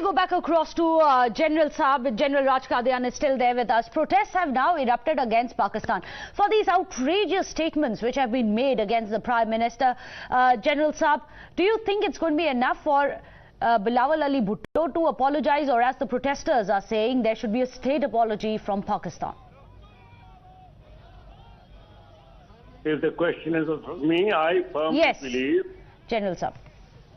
me go back across to General Saab. General Raj Qadian is still there with us. Protests have now erupted against Pakistan for these outrageous statements which have been made against the Prime Minister. General Saab, do you think it's going to be enough for Bilawal Bhutto to apologize, or as the protesters are saying, there should be a state apology from Pakistan? If the question is of me, I firmly believe, General Saab,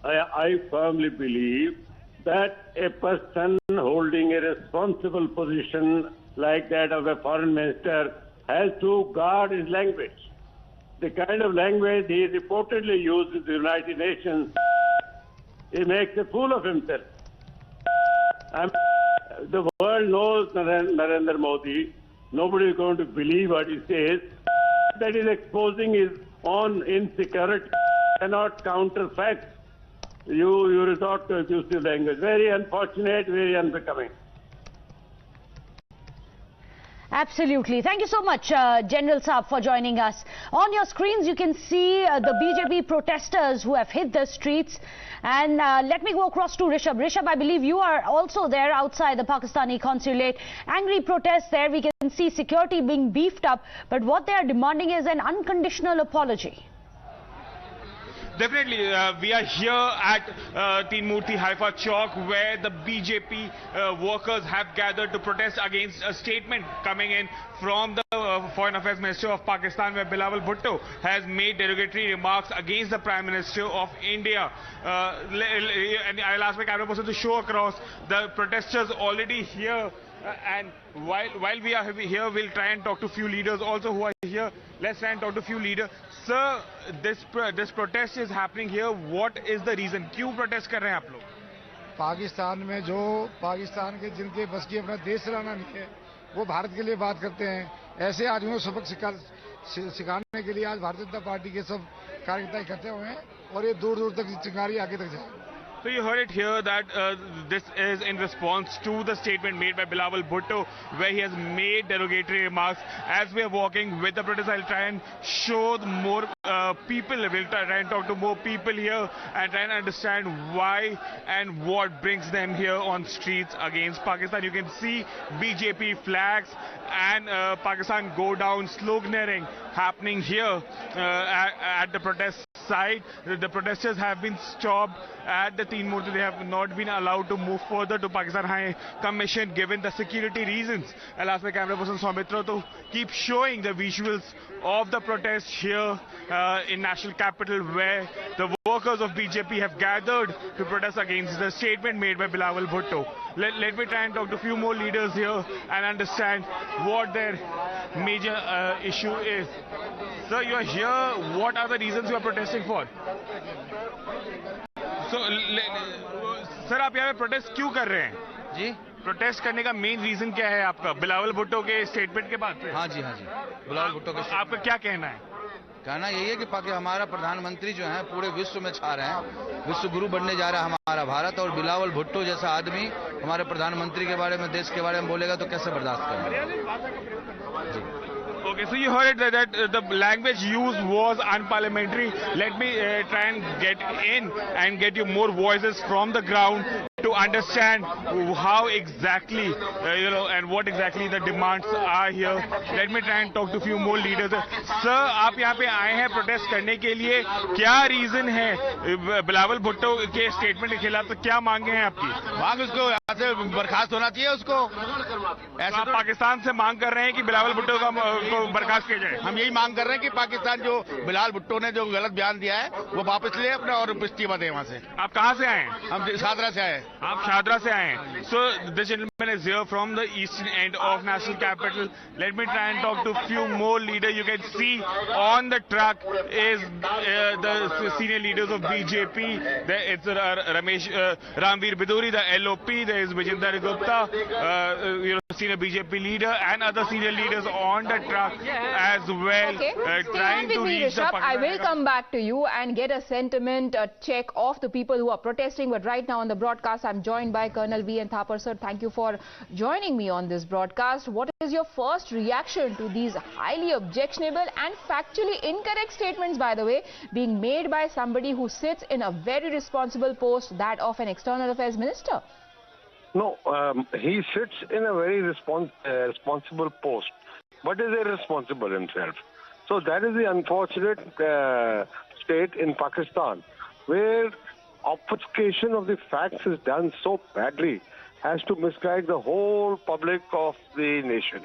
I firmly believe that a person holding a responsible position like that of a foreign minister has to guard his language. The kind of language he reportedly used in the United Nations, he makes a fool of himself. The world knows Narendra Modi. Nobody is going to believe what he says. That is exposing his own insecurity. Cannot counter facts. You resort to abusive language. Very unfortunate, very unbecoming. Absolutely. Thank you so much, General Saab, for joining us. On your screens, you can see the BJP protesters who have hit the streets. And let me go across to Rishabh. Rishabh, I believe you are also there outside the Pakistani consulate. Angry protests there. We can see security being beefed up. But what they are demanding is an unconditional apology. Definitely, we are here at Teen Murti Haifa Chowk, where the BJP workers have gathered to protest against a statement coming in from the Foreign Affairs Minister of Pakistan, where Bilawal Bhutto has made derogatory remarks against the Prime Minister of India. And I'll ask my camera person to show across the protesters already here. And while we are here, we'll try and talk to a few leaders also who are here. Let's try and talk to a few leaders. Sir, this protest is happening here. What is the reason? क्यों protest कर रहे हैं आप लोग? पाकिस्तान में जो पाकिस्तान के जिनके बस की अपना देश चलाना नहीं है, वो भारत के लिए बात करते हैं. ऐसे आदमियों को सबक सिखाने के लिए आज भारतीय जनता पार्टी के सब कार्यकर्ता इकट्ठे हुए हैं और ये दूर दूर तक चिंगारी आगे तक जाए. So you heard it here that this is in response to the statement made by Bilawal Bhutto, where he has made derogatory remarks. As we are walking with the protest, I'll try and show more people. We'll try and talk to more people here and try and understand why and what brings them here on streets against Pakistan. You can see BJP flags and Pakistan go down sloganeering happening here at the protest site. The protesters have been stopped at the Teen Murti. They have not been allowed to move further to Pakistan High Commission given the security reasons. I'll ask my camera person Soumitra to keep showing the visuals of the protest here in national capital, where the workers of BJP have gathered to protest against the statement made by Bilawal Bhutto. Let me try and talk to a few more leaders here and understand what their major issue is. Sir, you are here. What are the reasons you are protesting for? So, sir आप यहाँ पे protest क्यों कर रहे हैं? जी, protest करने का main reason क्या है आपका? बिलावल भुट्टो के स्टेटमेंट के बाद? हाँ जी, बिलावल भुट्टो के आपका क्या कहना है? कहना यही है कि हमारा प्रधानमंत्री जो है पूरे विश्व में छा रहे हैं, विश्व गुरु बनने जा रहा है हमारा भारत, और बिलावल भुट्टो जैसा आदमी हमारे प्रधानमंत्री के बारे में, देश के बारे में बोलेगा तो कैसे बर्दाश्त करेंगे? Okay, so you heard it that the language used was unparliamentary. Let me try and get in and get you more voices from the ground to understand how exactly, and what exactly the demands are here. Let me try and talk to a few more leaders. Sir, आप यहाँ पे आए हैं protest करने के लिए, क्या reason है बिलावल भुट्टो के स्टेटमेंट के खिलाफ? तो क्या मांगे हैं आपकी? मांग उसको यहाँ से बर्खास्त होना चाहिए उसको. ऐसा आप पाकिस्तान से मांग कर रहे हैं कि बिलावल भुट्टो को बर्खास्त किया जाए? हम यही मांग कर रहे हैं कि पाकिस्तान जो बिलावल भुट्टो ने जो गलत बयान दिया है वो वापस ले अपना और इस्तीफा दे वहाँ से. आप कहाँ से आए? हम शादरा से आए. आप शादरा से आए हैं. So this gentleman is here from the eastern end of national capital. Let me try and talk to a few more leaders. You can see on the truck is the senior leaders of BJP. It's Ramveer Biduri, the LOP. There is Vijender Gupta, senior BJP leader, and other senior leaders on the truck as well. Okay, Trying to reach the I will come back to you and get a sentiment check of the people who are protesting. But right now on the broadcast, I'm joined by Colonel V.N. Thapar. Sir, thank you for joining me on this broadcast. What is your first reaction to these highly objectionable and factually incorrect statements, by the way, being made by somebody who sits in a very responsible post, that of an external affairs minister? No, he sits in a very responsible post, but is irresponsible himself. So that is the unfortunate state in Pakistan, where obfuscation of the facts is done so badly as to misguide the whole public of the nation.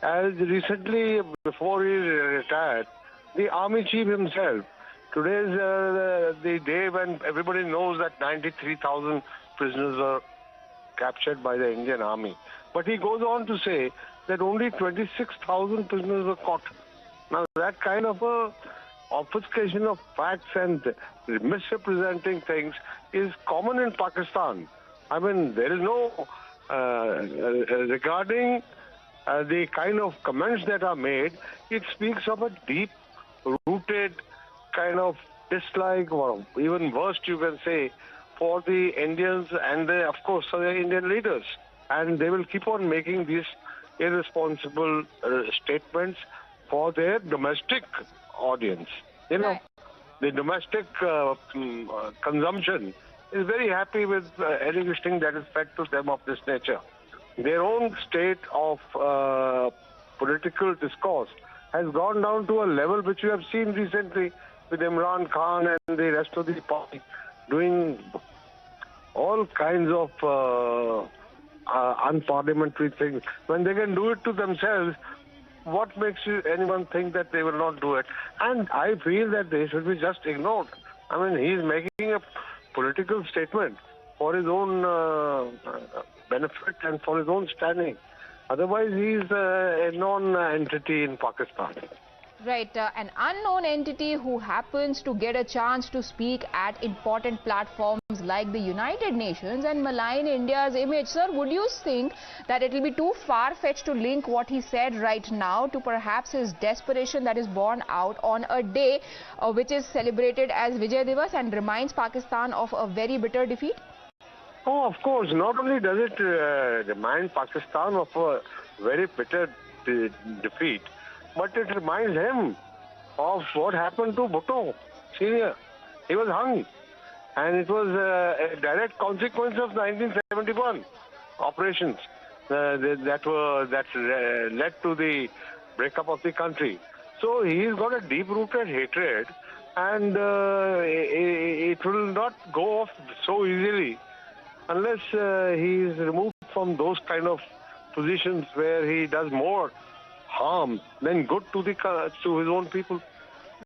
As recently, before he retired, the army chief himself, today is the day when everybody knows that 93,000 prisoners were captured by the Indian army. But he goes on to say that only 26,000 prisoners were caught. Now that kind of a obfuscation of facts and misrepresenting things is common in Pakistan. I mean, there is no, regarding the kind of comments that are made, it speaks of a deep-rooted kind of dislike, or even worse, you can say, for the Indians and, of course, for the Indian leaders. And they will keep on making these irresponsible statements for their domestic audience. You know, the domestic consumption is very happy with anything that is fed to them of this nature. Their own state of political discourse has gone down to a level which we have seen recently with Imran Khan and the rest of the party doing all kinds of unparliamentary things. When they can do it to themselves, what makes anyone think that they will not do it? And I feel that they should be just ignored. I mean, he's making a political statement for his own benefit and for his own standing. Otherwise, he's a non-entity in Pakistan. Right, an unknown entity who happens to get a chance to speak at important platforms like the United Nations and malign India's image. Sir, would you think that it will be too far-fetched to link what he said right now to perhaps his desperation that is born out on a day which is celebrated as Vijay Divas and reminds Pakistan of a very bitter defeat? Oh, of course. Not only does it remind Pakistan of a very bitter defeat, but it reminds him of what happened to Bhutto Senior. He was hung, and it was a direct consequence of 1971 operations that led to the breakup of the country. So he's got a deep-rooted hatred, and it will not go off so easily unless he is removed from those kind of positions where he does more harm than good to his own people.